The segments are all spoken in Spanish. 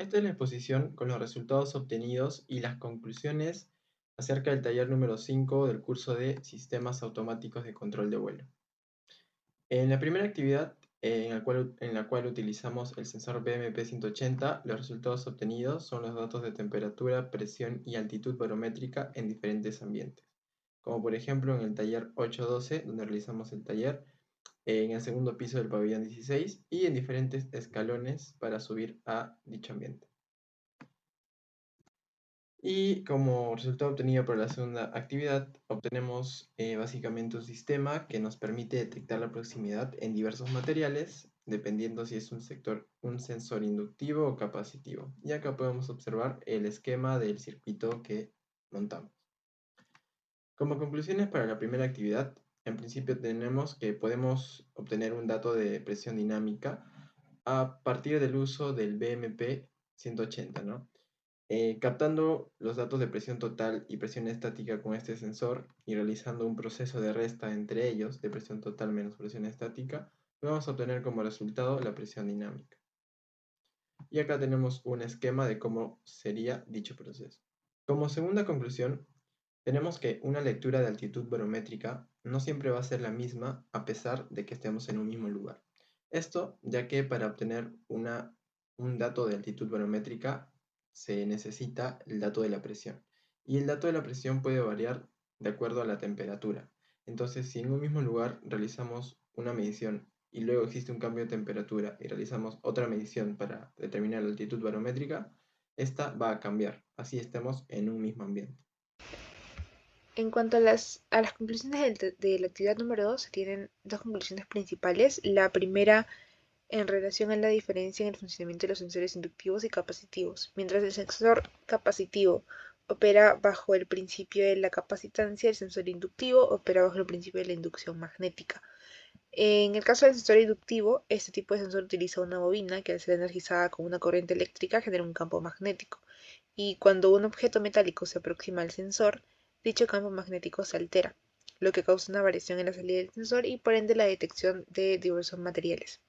Esta es la exposición con los resultados obtenidos y las conclusiones acerca del taller número 5 del curso de Sistemas Automáticos de Control de Vuelo. En la primera actividad, en la cual utilizamos el sensor BMP-180, los resultados obtenidos son los datos de temperatura, presión y altitud barométrica en diferentes ambientes, como por ejemplo en el taller 812, donde realizamos el taller en el segundo piso del pabellón 16 y en diferentes escalones para subir a dicho ambiente. Y como resultado obtenido por la segunda actividad, obtenemos básicamente un sistema que nos permite detectar la proximidad en diversos materiales, dependiendo si es un sensor inductivo o capacitivo. Y acá podemos observar el esquema del circuito que montamos. Como conclusiones para la primera actividad, en principio tenemos que podemos obtener un dato de presión dinámica a partir del uso del BMP 180, ¿no? Captando los datos de presión total y presión estática con este sensor y realizando un proceso de resta entre ellos de presión total menos presión estática, vamos a obtener como resultado la presión dinámica. Y acá tenemos un esquema de cómo sería dicho proceso. Como segunda conclusión, tenemos que una lectura de altitud barométrica no siempre va a ser la misma a pesar de que estemos en un mismo lugar. Esto ya que para obtener un dato de altitud barométrica se necesita el dato de la presión. Y el dato de la presión puede variar de acuerdo a la temperatura. Entonces, si en un mismo lugar realizamos una medición y luego existe un cambio de temperatura y realizamos otra medición para determinar la altitud barométrica, esta va a cambiar, así estemos en un mismo ambiente. En cuanto a las conclusiones de la actividad número 2, se tienen dos conclusiones principales. La primera en relación a la diferencia en el funcionamiento de los sensores inductivos y capacitivos. Mientras el sensor capacitivo opera bajo el principio de la capacitancia, el sensor inductivo opera bajo el principio de la inducción magnética. En el caso del sensor inductivo, este tipo de sensor utiliza una bobina que al ser energizada con una corriente eléctrica genera un campo magnético. Y cuando un objeto metálico se aproxima al sensor, dicho campo magnético se altera, lo que causa una variación en la salida del sensor y por ende la detección de diversos materiales.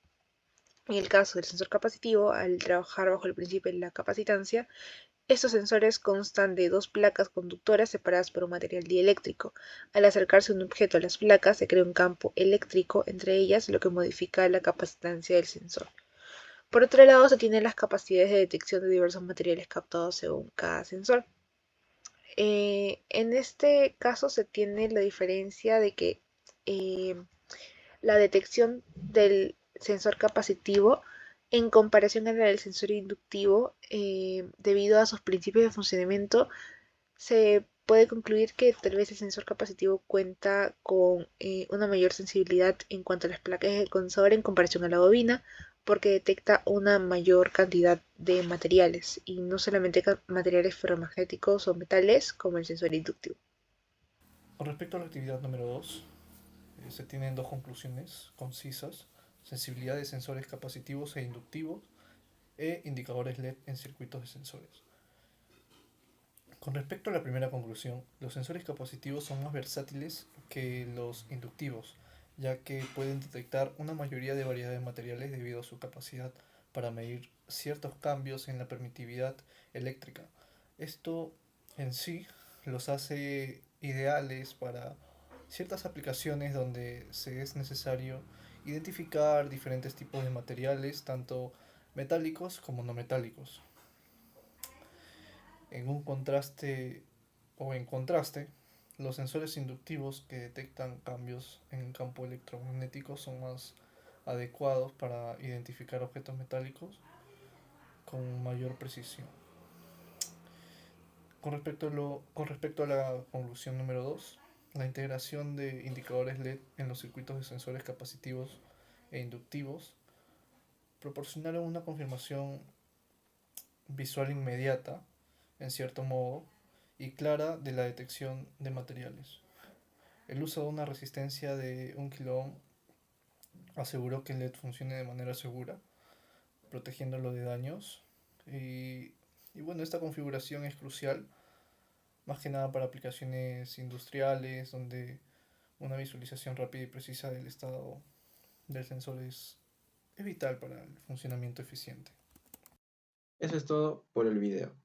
En el caso del sensor capacitivo, al trabajar bajo el principio de la capacitancia, estos sensores constan de dos placas conductoras separadas por un material dieléctrico. Al acercarse un objeto a las placas, se crea un campo eléctrico entre ellas, lo que modifica la capacitancia del sensor. Por otro lado, se tienen las capacidades de detección de diversos materiales captados según cada sensor. En este caso se tiene la diferencia de que eh, la detección del sensor capacitivo en comparación a la del sensor inductivo, debido a sus principios de funcionamiento, se puede concluir que tal vez el sensor capacitivo cuenta con una mayor sensibilidad en cuanto a las placas del condensador en comparación a la bobina, porque detecta una mayor cantidad de materiales y no solamente materiales ferromagnéticos o metales como el sensor inductivo. Con respecto a la actividad número 2, se tienen dos conclusiones concisas: sensibilidad de sensores capacitivos e inductivos e indicadores LED en circuitos de sensores. Con respecto a la primera conclusión, los sensores capacitivos son más versátiles que los inductivos, ya que pueden detectar una mayoría de variedad de materiales debido a su capacidad para medir ciertos cambios en la permitividad eléctrica. Esto en sí los hace ideales para ciertas aplicaciones donde se es necesario identificar diferentes tipos de materiales, tanto metálicos como no metálicos. En un contraste en contraste, los sensores inductivos que detectan cambios en el campo electromagnético son más adecuados para identificar objetos metálicos con mayor precisión. Con respecto a la conclusión número 2, la integración de indicadores LED en los circuitos de sensores capacitivos e inductivos proporcionaron una confirmación visual inmediata, en cierto modo, y clara de la detección de materiales. El uso de una resistencia de 1 kΩ aseguró que el LED funcione de manera segura, protegiéndolo de daños. Y bueno, esta configuración es crucial, más que nada para aplicaciones industriales, donde una visualización rápida y precisa del estado del sensor es vital para el funcionamiento eficiente. Eso es todo por el video.